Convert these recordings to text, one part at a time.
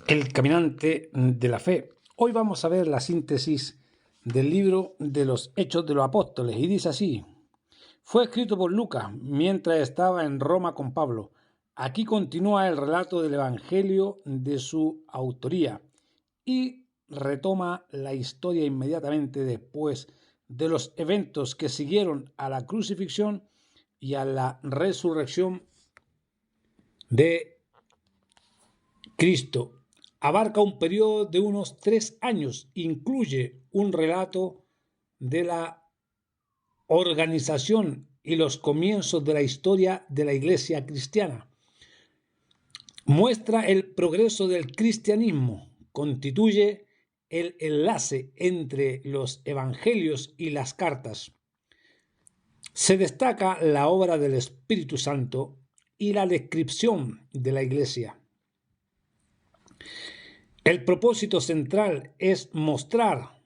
El caminante de la fe. Hoy vamos a ver la síntesis del libro de los Hechos de los Apóstoles y dice así: fue escrito por Lucas mientras estaba en Roma con Pablo. Aquí continúa el relato del Evangelio de su autoría y retoma la historia inmediatamente después de los eventos que siguieron a la crucifixión y a la resurrección de Cristo. Abarca un periodo de unos 3 años, incluye un relato de la organización y los comienzos de la historia de la Iglesia cristiana. Muestra el progreso del cristianismo, constituye el enlace entre los evangelios y las cartas. Se destaca la obra del Espíritu Santo y la descripción de la Iglesia. El propósito central es mostrar,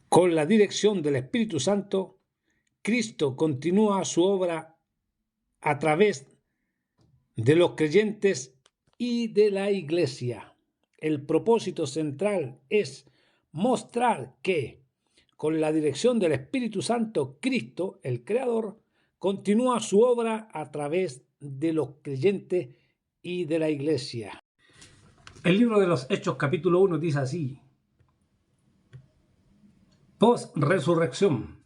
con la dirección del Espíritu Santo, Cristo continúa su obra a través de los creyentes y de la Iglesia. El propósito central es mostrar que, con la dirección del Espíritu Santo, Cristo, el Creador, continúa su obra a través de los creyentes y de la Iglesia. El libro de los Hechos capítulo 1 dice así: post-resurrección.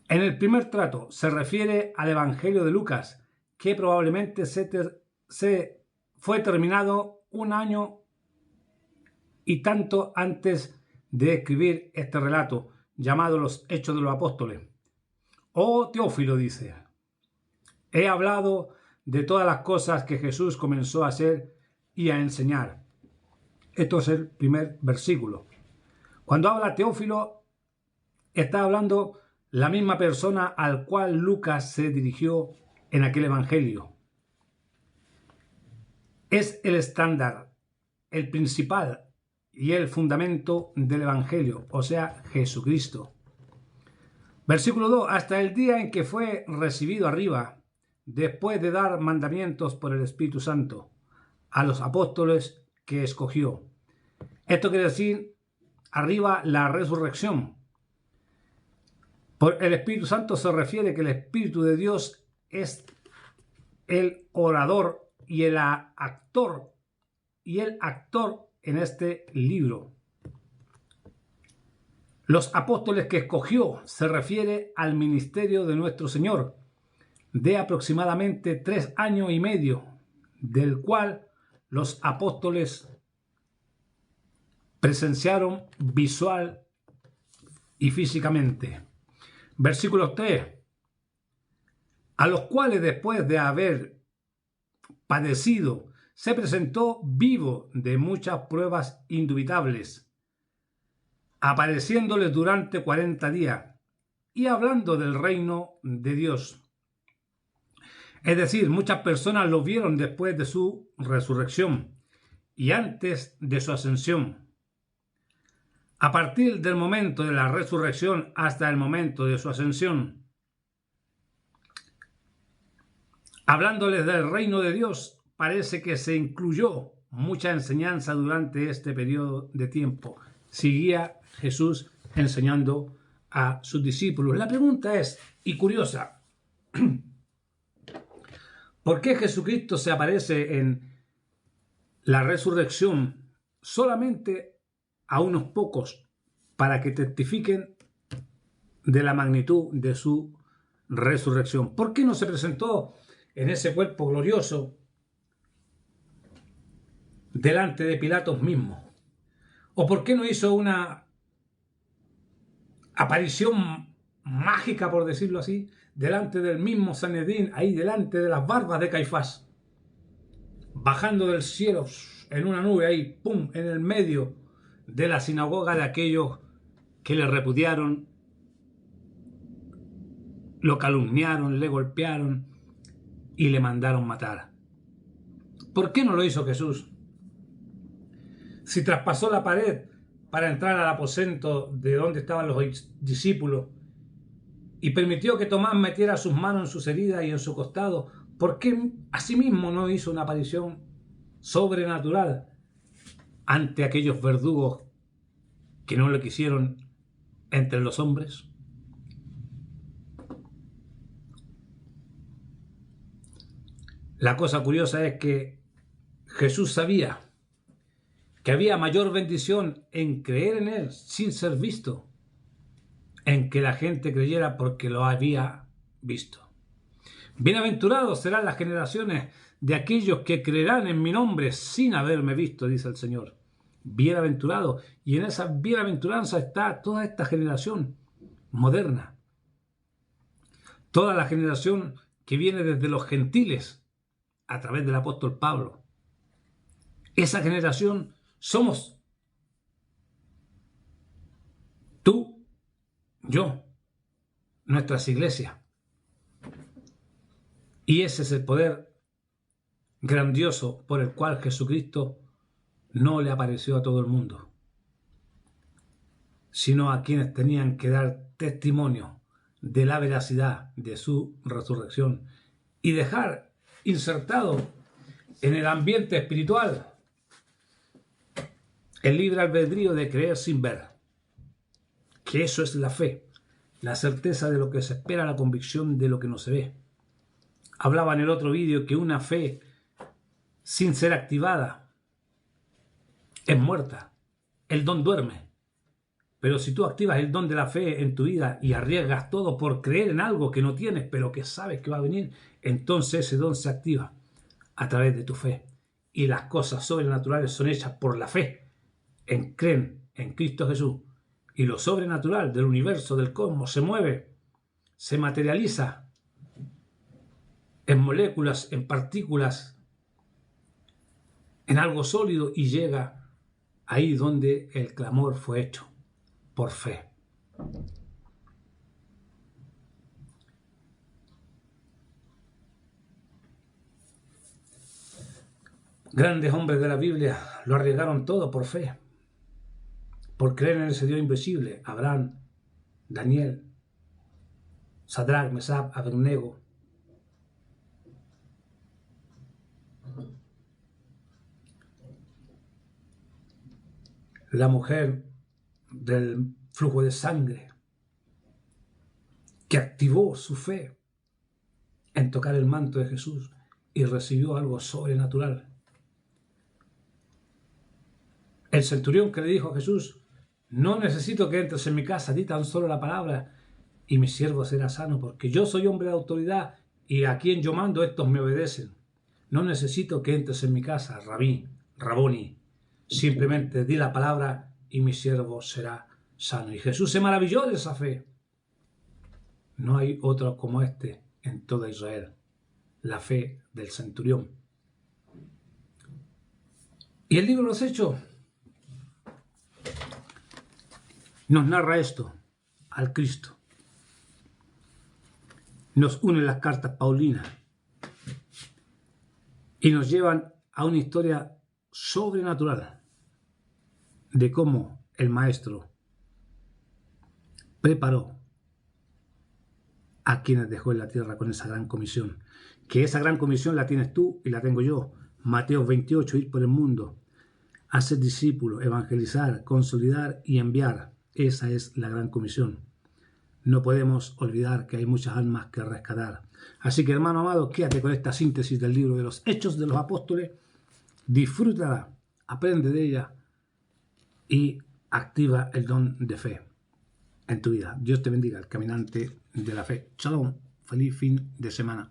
En el primer trato se refiere al Evangelio de Lucas, que probablemente fue terminado 1 año y tanto antes de escribir este relato, llamado los Hechos de los Apóstoles. Oh Teófilo, dice, he hablado de todas las cosas que Jesús comenzó a hacer y a enseñar. Esto es el primer versículo. Cuando habla Teófilo, está hablando la misma persona al cual Lucas se dirigió en aquel evangelio. Es el estándar, el principal y el fundamento del evangelio, o sea, Jesucristo. Versículo 2. Hasta el día en que fue recibido arriba, después de dar mandamientos por el Espíritu Santo a los apóstoles que escogió. Esto quiere decir, arriba, la resurrección. Por el Espíritu Santo se refiere que el Espíritu de Dios es el orador y el actor en este libro. Los apóstoles que escogió se refiere al ministerio de nuestro Señor, de aproximadamente 3 años y medio, del cual los apóstoles presenciaron visual y físicamente. Versículo 3. A los cuales después de haber padecido, se presentó vivo de muchas pruebas indubitables, apareciéndoles durante 40 días y hablando del reino de Dios. Es decir, muchas personas lo vieron después de su resurrección y antes de su ascensión. A partir del momento de la resurrección hasta el momento de su ascensión, hablándoles del reino de Dios, parece que se incluyó mucha enseñanza durante este periodo de tiempo. Seguía Jesús enseñando a sus discípulos. La pregunta es, y curiosa, ¿por qué Jesucristo se aparece en la resurrección solamente a unos pocos para que testifiquen de la magnitud de su resurrección? ¿Por qué no se presentó en ese cuerpo glorioso delante de Pilatos mismo? ¿O por qué no hizo una aparición mágica, por decirlo así, delante del mismo Sanedrín, ahí delante de las barbas de Caifás, bajando del cielo en una nube ahí, pum, en el medio de la sinagoga de aquellos que le repudiaron, lo calumniaron, le golpearon y le mandaron matar? ¿Por qué no lo hizo Jesús? Si traspasó la pared para entrar al aposento de donde estaban los discípulos y permitió que Tomás metiera sus manos en sus heridas y en su costado, ¿por qué asimismo no hizo una aparición sobrenatural ante aquellos verdugos que no le quisieron entre los hombres? La cosa curiosa es que Jesús sabía que había mayor bendición en creer en Él sin ser visto, en que la gente creyera porque lo había visto. Bienaventurados serán las generaciones de aquellos que creerán en mi nombre sin haberme visto, dice el Señor. Bienaventurado. Y en esa bienaventuranza está toda esta generación moderna. Toda la generación que viene desde los gentiles a través del apóstol Pablo. Esa generación somos tú, yo, nuestras iglesias. Y ese es el poder grandioso por el cual Jesucristo no le apareció a todo el mundo, sino a quienes tenían que dar testimonio de la veracidad de su resurrección y dejar insertado en el ambiente espiritual el libre albedrío de creer sin ver, que eso es la fe, la certeza de lo que se espera, la convicción de lo que no se ve. Hablaba en el otro vídeo que una fe sin ser activada es muerta. El don duerme. Pero si tú activas el don de la fe en tu vida y arriesgas todo por creer en algo que no tienes, pero que sabes que va a venir, entonces ese don se activa a través de tu fe. Y las cosas sobrenaturales son hechas por la fe. Creen en Cristo Jesús. Y lo sobrenatural del universo, del cosmos, se mueve, se materializa en moléculas, en partículas, en algo sólido y llega ahí donde el clamor fue hecho, por fe. Grandes hombres de la Biblia lo arriesgaron todo por fe, por creer en ese Dios invisible. Abraham, Daniel, Sadrach, Mesach, Abednego. La mujer del flujo de sangre, que activó su fe en tocar el manto de Jesús y recibió algo sobrenatural. El centurión que le dijo a Jesús: no necesito que entres en mi casa, di tan solo la palabra y mi siervo será sano, porque yo soy hombre de autoridad y a quien yo mando estos me obedecen. No necesito que entres en mi casa, Raboni. Simplemente di la palabra y mi siervo será sano. Y Jesús se maravilló de esa fe. No hay otro como este en toda Israel. La fe del centurión. Y el libro de los Hechos nos narra esto al Cristo. Nos unen las cartas paulinas y nos llevan a una historia sobrenatural de cómo el Maestro preparó a quienes dejó en la tierra con esa gran comisión. Que esa gran comisión la tienes tú y la tengo yo. Mateo 28, ir por el mundo, hacer discípulos, evangelizar, consolidar y enviar. Esa es la gran comisión. No podemos olvidar que hay muchas almas que rescatar. Así que, hermano amado, quédate con esta síntesis del libro de los Hechos de los Apóstoles. Disfrútala, aprende de ella y activa el don de fe en tu vida. Dios te bendiga, el caminante de la fe. Shalom, feliz fin de semana.